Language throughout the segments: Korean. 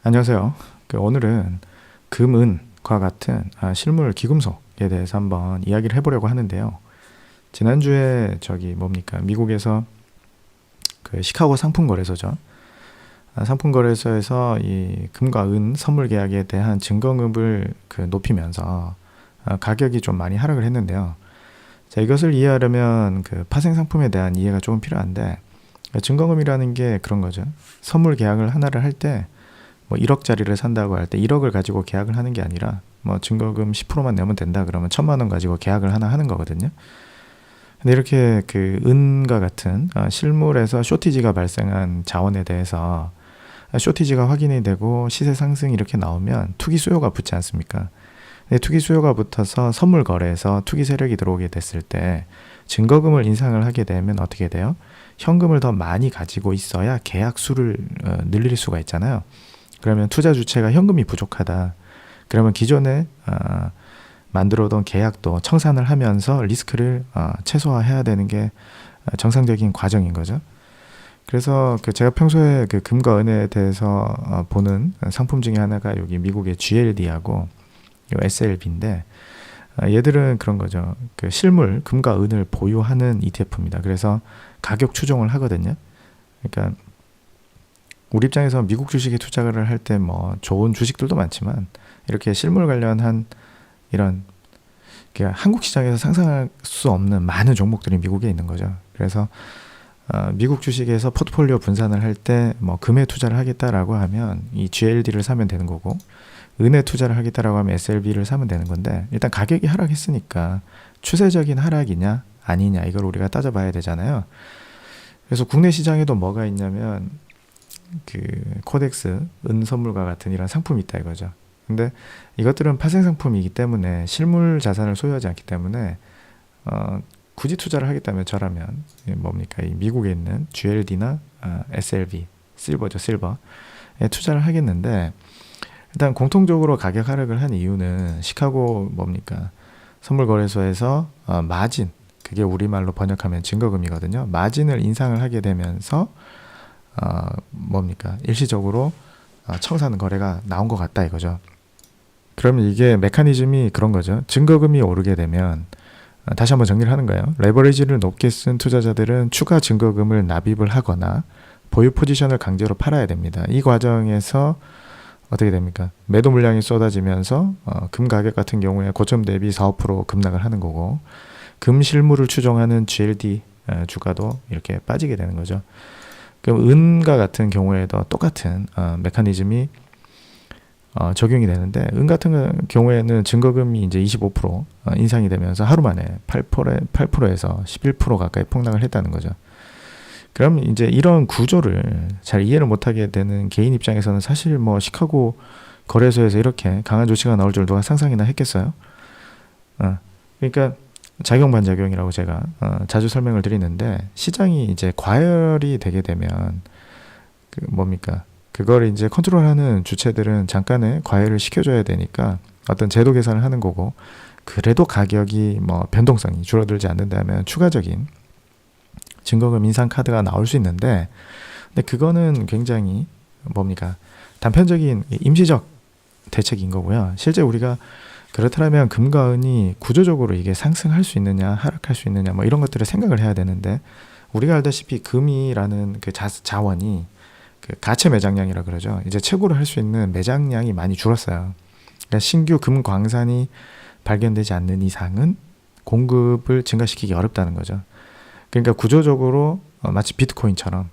안녕하세요. 오늘은 금은과 같은 실물 귀금속에 대해서 한번 이야기를 해보려고 하는데요. 지난주에 미국에서 그 시카고 상품거래소죠. 상품거래소에서 이 금과 은 선물 계약에 대한 증거금을 높이면서 가격이 좀 많이 하락을 했는데요. 자, 이것을 이해하려면 그 파생 상품에 대한 이해가 조금 필요한데, 증거금이라는 게 그런 거죠. 선물 계약을 하나를 할 때 뭐 1억짜리를 산다고 할 때 1억을 가지고 계약을 하는 게 아니라 뭐 증거금 10%만 내면 된다 그러면 1,000만 원 가지고 계약을 하나 하는 거거든요. 근데 이렇게 그 은과 같은 실물에서 쇼티지가 발생한 자원에 대해서 쇼티지가 확인이 되고 시세 상승이 이렇게 나오면 투기 수요가 붙지 않습니까? 근데 투기 수요가 붙어서 선물 거래에서 투기 세력이 들어오게 됐을 때 증거금을 인상을 하게 되면 어떻게 돼요? 현금을 더 많이 가지고 있어야 계약 수를 늘릴 수가 있잖아요. 그러면 투자 주체가 현금이 부족하다. 그러면 기존에 만들어둔 계약도 청산을 하면서 리스크를 최소화해야 되는 게 정상적인 과정인 거죠. 그래서 제가 평소에 그 금과 은에 대해서 보는 상품 중에 하나가 여기 미국의 GLD하고 SLB인데, 얘들은 그런 거죠. 그 실물 금과 은을 보유하는 ETF입니다. 그래서 가격 추종을 하거든요. 그러니까 우리 입장에서 미국 주식에 투자를 할 때 뭐 좋은 주식들도 많지만 이렇게 실물 관련한 이런 한국 시장에서 상상할 수 없는 많은 종목들이 미국에 있는 거죠. 그래서 미국 주식에서 포트폴리오 분산을 할 때 뭐 금에 투자를 하겠다라고 하면 이 GLD를 사면 되는 거고, 은에 투자를 하겠다라고 하면 SLB를 사면 되는 건데, 일단 가격이 하락했으니까 추세적인 하락이냐 아니냐 이걸 우리가 따져봐야 되잖아요. 그래서 국내 시장에도 뭐가 있냐면 그 코덱스 은 선물과 같은 이런 상품이 있다 이거죠. 근데 이것들은 파생 상품이기 때문에 실물 자산을 소유하지 않기 때문에 굳이 투자를 하겠다면 저라면 이 미국에 있는 GLD나 SLB 실버죠, 실버에 투자를 하겠는데, 일단 공통적으로 가격 하락을 한 이유는 시카고 선물 거래소에서 마진, 그게 우리말로 번역하면 증거금이거든요. 마진을 인상을 하게 되면서 일시적으로 청산 거래가 나온 것 같다 이거죠. 그러면 이게 메커니즘이 그런 거죠. 증거금이 오르게 되면 다시 한번 정리를 하는 거예요. 레버리지를 높게 쓴 투자자들은 추가 증거금을 납입을 하거나 보유 포지션을 강제로 팔아야 됩니다. 이 과정에서 어떻게 됩니까? 매도 물량이 쏟아지면서 금 가격 같은 경우에 고점 대비 4~5% 급락을 하는 거고, 금 실물을 추종하는 GLD 주가도 이렇게 빠지게 되는 거죠. 그럼 은과 같은 경우에도 똑같은 메커니즘이 적용이 되는데, 은 같은 경우에는 증거금이 이제 25% 인상이 되면서 하루 만에 8%에서 11% 가까이 폭락을 했다는 거죠. 그럼 이제 이런 구조를 잘 이해를 못하게 되는 개인 입장에서는 사실 뭐 시카고 거래소에서 이렇게 강한 조치가 나올 줄 누가 상상이나 했겠어요? 그러니까 작용반작용이라고 제가 자주 설명을 드리는데, 시장이 이제 과열이 되게 되면 그걸 이제 컨트롤하는 주체들은 잠깐의 과열을 시켜줘야 되니까 어떤 제도 계산을 하는 거고, 그래도 가격이 뭐 변동성이 줄어들지 않는다면 추가적인 증거금 인상 카드가 나올 수 있는데, 근데 그거는 굉장히 단편적인 임시적 대책인 거고요. 실제 우리가 그렇다면 금과 은이 구조적으로 이게 상승할 수 있느냐 하락할 수 있느냐 뭐 이런 것들을 생각을 해야 되는데, 우리가 알다시피 금이라는 그 자원이 그 가채 매장량이라 그러죠. 이제 채굴을 할 수 있는 매장량이 많이 줄었어요. 그러니까 신규 금 광산이 발견되지 않는 이상은 공급을 증가시키기 어렵다는 거죠. 그러니까 구조적으로 마치 비트코인처럼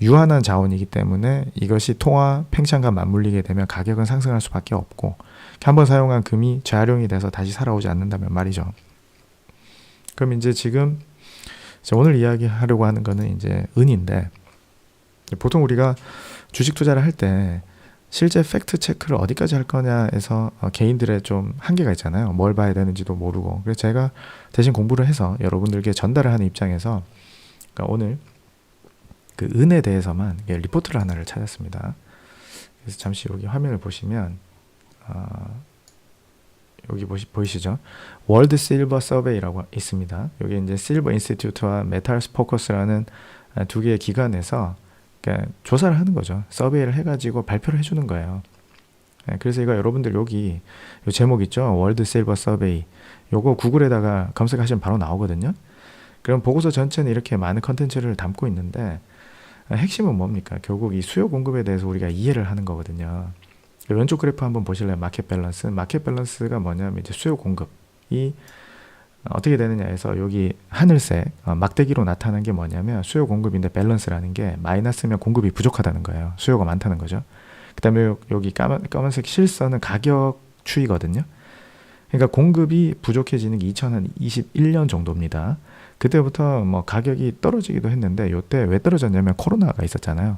유한한 자원이기 때문에 이것이 통화 팽창과 맞물리게 되면 가격은 상승할 수밖에 없고, 한번 사용한 금이 재활용이 돼서 다시 살아오지 않는다면 말이죠. 그럼 이제 지금 오늘 이야기하려고 하는 거는 이제 은인데, 보통 우리가 주식 투자를 할 때 실제 팩트 체크를 어디까지 할 거냐에서 개인들의 좀 한계가 있잖아요. 뭘 봐야 되는지도 모르고. 그래서 제가 대신 공부를 해서 여러분들께 전달을 하는 입장에서 오늘 그 은에 대해서만 리포트를 하나를 찾았습니다. 그래서 잠시 여기 화면을 보시면 여기 보이시죠? 월드 실버 서베이라고 있습니다. 여기 이제 실버 인스티튜트와 메탈스 포커스라는 두 개의 기관에서 그러니까 조사를 하는 거죠. 서베이를 해가지고 발표를 해주는 거예요. 그래서 이거 여러분들 여기 요 제목 있죠? 월드 실버 서베이. 요거 구글에다가 검색하시면 바로 나오거든요. 그럼 보고서 전체는 이렇게 많은 컨텐츠를 담고 있는데 핵심은 뭡니까? 결국 이 수요 공급에 대해서 우리가 이해를 하는 거거든요. 왼쪽 그래프 한번 보실래요? 마켓 밸런스. 마켓 밸런스가 뭐냐면 이제 수요 공급이 어떻게 되느냐 해서 여기 하늘색 막대기로 나타난 게 뭐냐면 수요 공급인데 밸런스라는 게 마이너스면 공급이 부족하다는 거예요. 수요가 많다는 거죠. 그 다음에 여기 까만색 실선은 가격 추이거든요. 그러니까 공급이 부족해지는 게 2021년 정도입니다. 그때부터 뭐 가격이 떨어지기도 했는데 이때 왜 떨어졌냐면 코로나가 있었잖아요.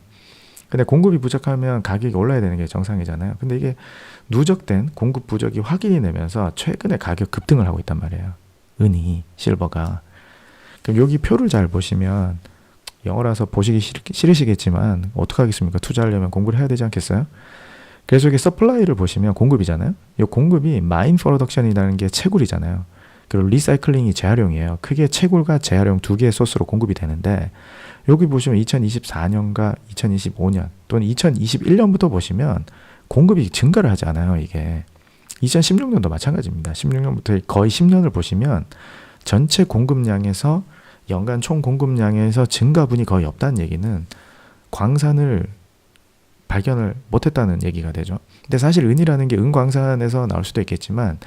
근데 공급이 부족하면 가격이 올라야 되는 게 정상이잖아요. 근데 이게 누적된 공급 부족이 확인이 되면서 최근에 가격 급등을 하고 있단 말이에요. 은이, 실버가. 그럼 여기 표를 잘 보시면 영어라서 보시기 싫으시겠지만 어떡하겠습니까? 투자하려면 공부를 해야 되지 않겠어요? 그래서 여기 서플라이를 보시면 공급이잖아요. 이 공급이 마인 프로덕션이라는 게 채굴이잖아요. 그리고 리사이클링이 재활용이에요. 크게 채굴과 재활용 두 개의 소스로 공급이 되는데 여기 보시면 2024년과 2025년 또는 2021년부터 보시면 공급이 증가를 하지 않아요. 이게 2016년도 마찬가지입니다. 16년부터 거의 10년을 보시면 전체 공급량에서 연간 총 공급량에서 증가분이 거의 없다는 얘기는 광산을 발견을 못했다는 얘기가 되죠. 근데 사실 은이라는 게 은광산에서 나올 수도 있겠지만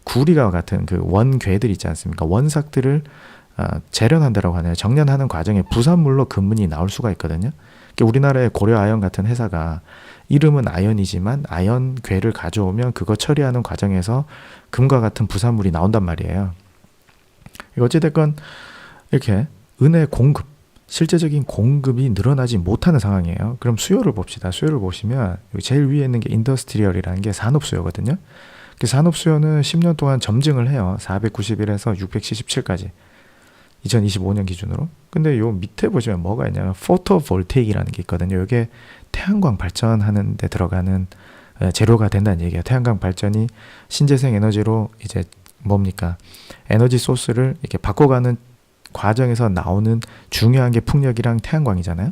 구리가 같은 그 원괴들 있지 않습니까? 원삭들을 재련한다라고 하나요? 정련하는 과정에 부산물로 금은이 나올 수가 있거든요. 우리나라의 고려아연 같은 회사가 이름은 아연이지만 아연괴를 가져오면 그거 처리하는 과정에서 금과 같은 부산물이 나온단 말이에요. 어찌됐건 이렇게 은의 공급, 실제적인 공급이 늘어나지 못하는 상황이에요. 그럼 수요를 봅시다. 수요를 보시면 여기 제일 위에 있는 게 인더스트리얼이라는 게 산업 수요거든요. 그 산업 수요는 10년 동안 점증을 해요. 491에서 677까지. 2025년 기준으로. 근데 요 밑에 보시면 뭐가 있냐면 포토볼테이크라는 게 있거든요. 이게 태양광 발전하는 데 들어가는 재료가 된다는 얘기예요. 태양광 발전이 신재생 에너지로 이제 뭡니까? 에너지 소스를 이렇게 바꿔가는 과정에서 나오는 중요한 게 풍력이랑 태양광이잖아요.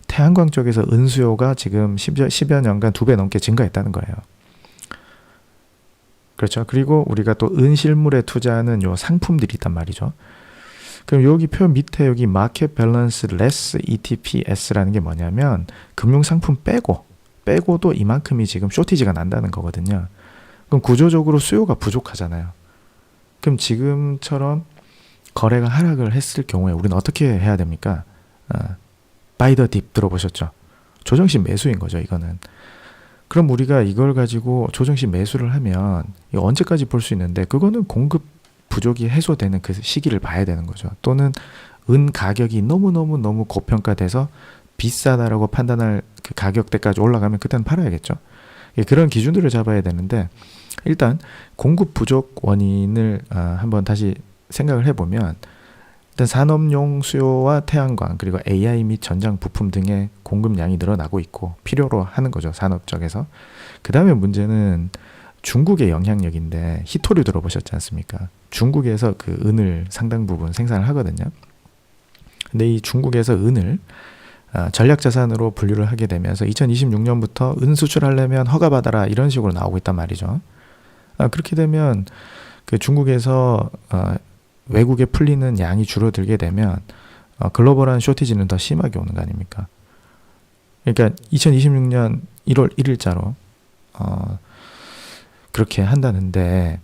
태양광 쪽에서 은수요가 지금 10여 년간 2배 넘게 증가했다는 거예요. 그렇죠. 그리고 우리가 또 은실물에 투자하는 요 상품들이 있단 말이죠. 그럼 여기 표 밑에 여기 마켓 밸런스 레스 ETPS라는 게 뭐냐면 금융상품 빼고도 이만큼이 지금 쇼티지가 난다는 거거든요. 그럼 구조적으로 수요가 부족하잖아요. 그럼 지금처럼 거래가 하락을 했을 경우에 우리는 어떻게 해야 됩니까? 바이 더 딥 들어보셨죠? 조정식 매수인 거죠, 이거는. 그럼 우리가 이걸 가지고 조정식 매수를 하면 이거 언제까지 볼 수 있는데 그거는 공급 부족이 해소되는 그 시기를 봐야 되는 거죠. 또는 은 가격이 너무 고평가돼서 비싸다라고 판단할 그 가격대까지 올라가면 그때는 팔아야겠죠. 그런 기준들을 잡아야 되는데 일단 공급 부족 원인을 한번 다시 생각을 해보면 일단 산업용 수요와 태양광 그리고 AI 및 전장 부품 등의 공급량이 늘어나고 있고 필요로 하는 거죠. 산업 쪽에서. 그 다음에 문제는 중국의 영향력인데 히토류 들어보셨지 않습니까? 중국에서 그 은을 상당 부분 생산을 하거든요. 근데 이 중국에서 은을 전략자산으로 분류를 하게 되면서 2026년부터 은 수출하려면 허가받아라 이런 식으로 나오고 있단 말이죠. 그렇게 되면 그 중국에서 외국에 풀리는 양이 줄어들게 되면 글로벌한 쇼티지는 더 심하게 오는 거 아닙니까? 그러니까 2026년 1월 1일자로 그렇게 한다는데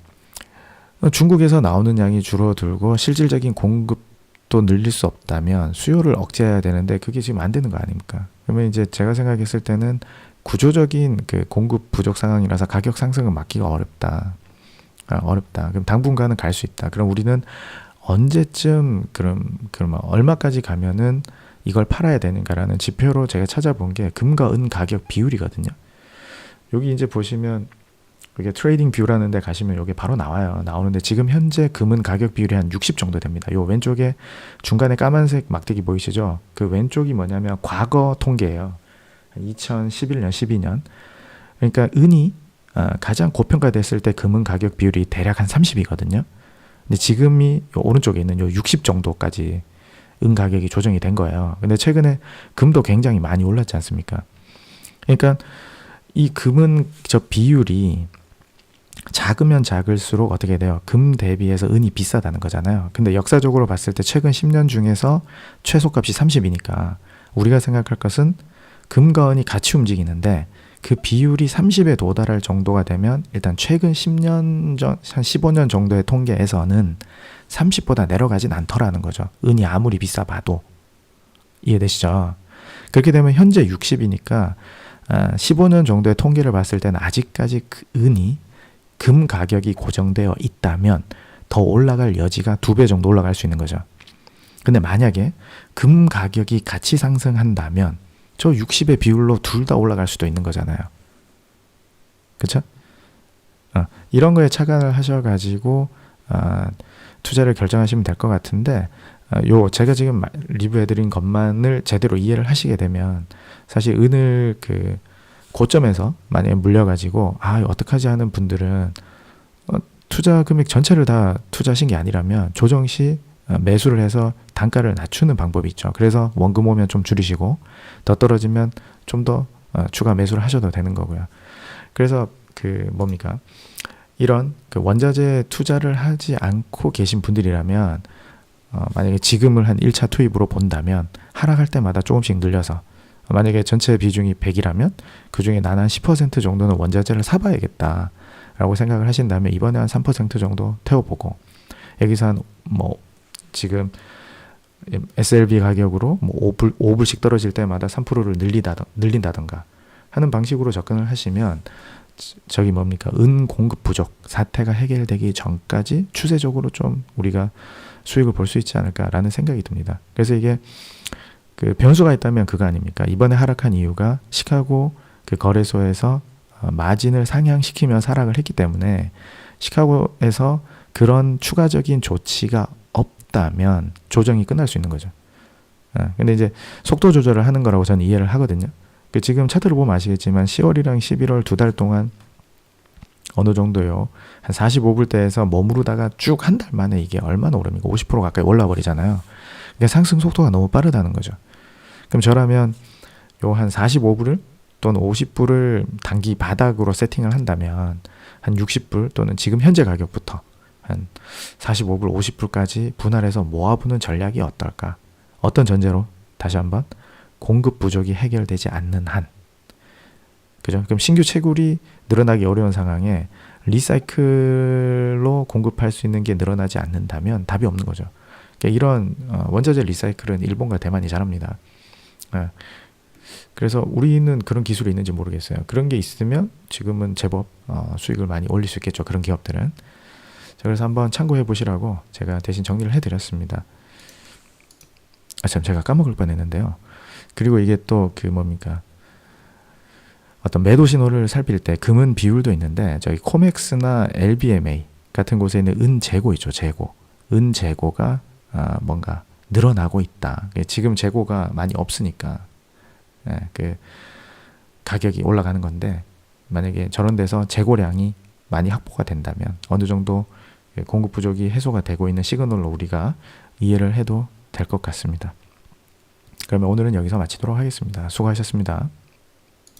중국에서 나오는 양이 줄어들고 실질적인 공급도 늘릴 수 없다면 수요를 억제해야 되는데 그게 지금 안 되는 거 아닙니까? 그러면 이제 제가 생각했을 때는 구조적인 그 공급 부족 상황이라서 가격 상승을 막기가 어렵다. 그럼 당분간은 갈 수 있다. 그럼 우리는 언제쯤 그럼 얼마까지 가면은 이걸 팔아야 되는가라는 지표로 제가 찾아본 게 금과 은 가격 비율이거든요. 여기 이제 보시면 이게 트레이딩 뷰라는 데 가시면 여기 바로 나오는데 지금 현재 금은 가격 비율이 한 60 정도 됩니다. 요 왼쪽에 중간에 까만색 막대기 보이시죠? 그 왼쪽이 뭐냐면 과거 통계예요. 2011년, 12년. 그러니까 은이 가장 고평가됐을 때 금은 가격 비율이 대략 한 30이거든요. 근데 지금이 요 오른쪽에 있는 요 60 정도까지 은 가격이 조정이 된 거예요. 근데 최근에 금도 굉장히 많이 올랐지 않습니까? 그러니까 이 금은 저 비율이 작으면 작을수록 어떻게 돼요? 금 대비해서 은이 비싸다는 거잖아요. 근데 역사적으로 봤을 때 최근 10년 중에서 최소값이 30이니까 우리가 생각할 것은 금과 은이 같이 움직이는데 그 비율이 30에 도달할 정도가 되면 일단 최근 10년 전, 한 15년 정도의 통계에서는 30보다 내려가진 않더라는 거죠. 은이 아무리 비싸봐도. 이해되시죠? 그렇게 되면 현재 60이니까 15년 정도의 통계를 봤을 때는 아직까지 그 은이 금 가격이 고정되어 있다면 더 올라갈 여지가 2배 정도 올라갈 수 있는 거죠. 근데 만약에 금 가격이 같이 상승한다면 저 60의 비율로 둘 다 올라갈 수도 있는 거잖아요. 그쵸? 이런 거에 착안을 하셔가지고 투자를 결정하시면 될 것 같은데 제가 지금 리뷰해드린 것만을 제대로 이해를 하시게 되면 사실 은을 그 고점에서 만약에 물려가지고 어떡하지 하는 분들은 투자 금액 전체를 다 투자하신 게 아니라면 조정 시 매수를 해서 단가를 낮추는 방법이 있죠. 그래서 원금 오면 좀 줄이시고 더 떨어지면 좀 더 추가 매수를 하셔도 되는 거고요. 그래서 이런 그 원자재 투자를 하지 않고 계신 분들이라면 만약에 지금을 한 1차 투입으로 본다면 하락할 때마다 조금씩 늘려서 만약에 전체 비중이 100이라면 그 중에 나는 한 10% 정도는 원자재를 사봐야겠다 라고 생각을 하신다면 이번에 한 3% 정도 태워보고 여기서 한 지금 SLB 가격으로 5불씩 떨어질 때마다 3%를 늘린다던가 하는 방식으로 접근을 하시면 은 공급 부족 사태가 해결되기 전까지 추세적으로 좀 우리가 수익을 볼 수 있지 않을까라는 생각이 듭니다. 그래서 이게 그 변수가 있다면 그거 아닙니까? 이번에 하락한 이유가 시카고 그 거래소에서 마진을 상향시키면서 하락을 했기 때문에 시카고에서 그런 추가적인 조치가 없다면 조정이 끝날 수 있는 거죠. 근데 이제 속도 조절을 하는 거라고 저는 이해를 하거든요. 지금 차트를 보면 아시겠지만 10월이랑 11월 2달 동안 어느 정도요. 한 45불대에서 머무르다가 쭉 한 달 만에 이게 얼마나 오릅니까? 50% 가까이 올라 버리잖아요. 그러니까 상승 속도가 너무 빠르다는 거죠. 그럼 저라면 요 한 45불을 또는 50불을 단기 바닥으로 세팅을 한다면 한 60불 또는 지금 현재 가격부터 한 45불, 50불까지 분할해서 모아보는 전략이 어떨까? 어떤 전제로? 다시 한번 공급 부족이 해결되지 않는 한. 그죠? 그럼 신규 채굴이 늘어나기 어려운 상황에 리사이클로 공급할 수 있는 게 늘어나지 않는다면 답이 없는 거죠. 그러니까 이런 원자재 리사이클은 일본과 대만이 잘합니다. 그래서 우리는 그런 기술이 있는지 모르겠어요. 그런 게 있으면 지금은 제법 수익을 많이 올릴 수 있겠죠. 그런 기업들은. 자, 그래서 한번 참고해 보시라고 제가 대신 정리를 해드렸습니다. 참 제가 까먹을 뻔했는데요. 그리고 이게 또 어떤 매도 신호를 살필 때 금은 비율도 있는데 저희 코맥스나 LBMA 같은 곳에 있는 은 재고 있죠. 재고. 은 재고가 뭔가 늘어나고 있다. 지금 재고가 많이 없으니까 그 가격이 올라가는 건데 만약에 저런 데서 재고량이 많이 확보가 된다면 어느 정도 공급 부족이 해소가 되고 있는 시그널로 우리가 이해를 해도 될 것 같습니다. 그러면 오늘은 여기서 마치도록 하겠습니다. 수고하셨습니다.